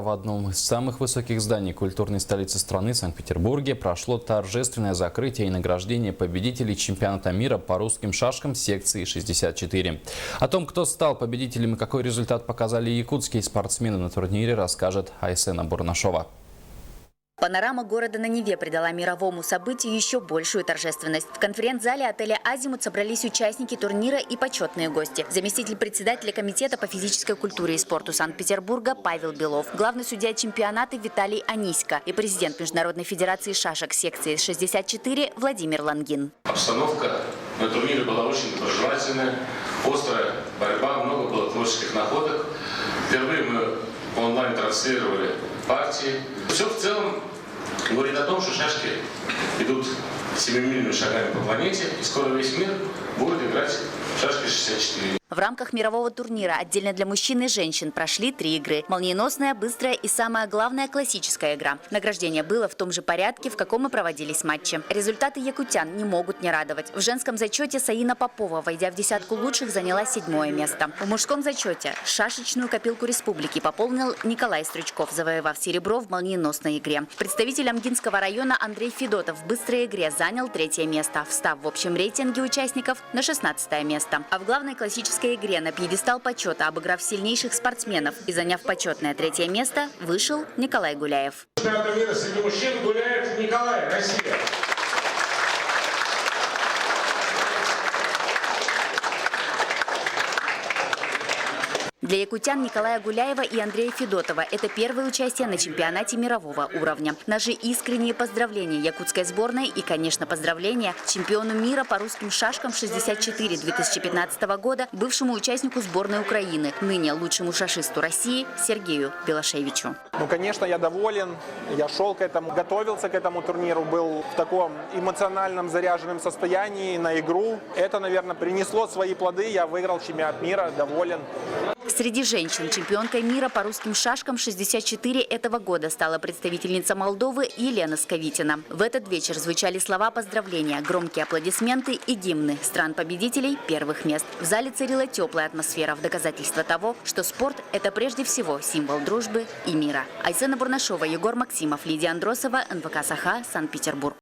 В одном из самых высоких зданий культурной столицы страны, Санкт-Петербурге, прошло торжественное закрытие и награждение победителей чемпионата мира по русским шашкам секции 64. О том, кто стал победителем и какой результат показали якутские спортсмены на турнире, расскажет Айсена Бурнашова. Панорама города на Неве придала мировому событию еще большую торжественность. В конференц-зале отеля «Азимут» собрались участники турнира и почетные гости. Заместитель председателя комитета по физической культуре и спорту Санкт-Петербурга Павел Белов, главный судья чемпионата Виталий Анисько и президент Международной федерации шашек секции 64 Владимир Лангин. Обстановка на турнире была очень доброжелательная, острая борьба, много было творческих находок. Впервые мы онлайн транслировали партии. Все в целом говорит о том, что шашки идут семимильными шагами по планете, и скоро весь мир будет играть в шашки 64. В рамках мирового турнира отдельно для мужчин и женщин прошли 3 игры. Молниеносная, быстрая и, самое главное, классическая игра. Награждение было в том же порядке, в каком и проводились матчи. Результаты якутян не могут не радовать. В женском зачете Саина Попова, войдя в десятку лучших, заняла 7-е место. В мужском зачете шашечную копилку республики пополнил Николай Стручков, завоевав серебро в молниеносной игре. Представитель Амгинского района Андрей Федотов в быстрой игре занял 3-е место, встав в общем рейтинге участников на 16-е место. А в главной классической игре на пьедестал почета, обыграв сильнейших спортсменов и заняв почетное 3-е место, вышел Николай Гуляев. Чемпионата мира среди мужчин Гуляев Николай, Россия. Для якутян Николая Гуляева и Андрея Федотова это первое участие на чемпионате мирового уровня. Наши искренние поздравления якутской сборной и, конечно, поздравления чемпиону мира по русским шашкам 64 2015 года, бывшему участнику сборной Украины, ныне лучшему шашисту России Сергею Белошевичу. Ну, конечно, я доволен. Я шел к этому, готовился к этому турниру, был в таком эмоциональном заряженном состоянии на игру. Это, наверное, принесло свои плоды. Я выиграл чемпионат мира, доволен. Среди женщин чемпионкой мира по русским шашкам 64 этого года стала представительница Молдовы Елена Сковитина. В этот вечер звучали слова поздравления, громкие аплодисменты и гимны стран-победителей первых мест. В зале царила теплая атмосфера в доказательство того, что спорт – это прежде всего символ дружбы и мира. Айсена Бурнашова, Егор Максимов, Лидия Андросова, НВК «Саха», Санкт-Петербург.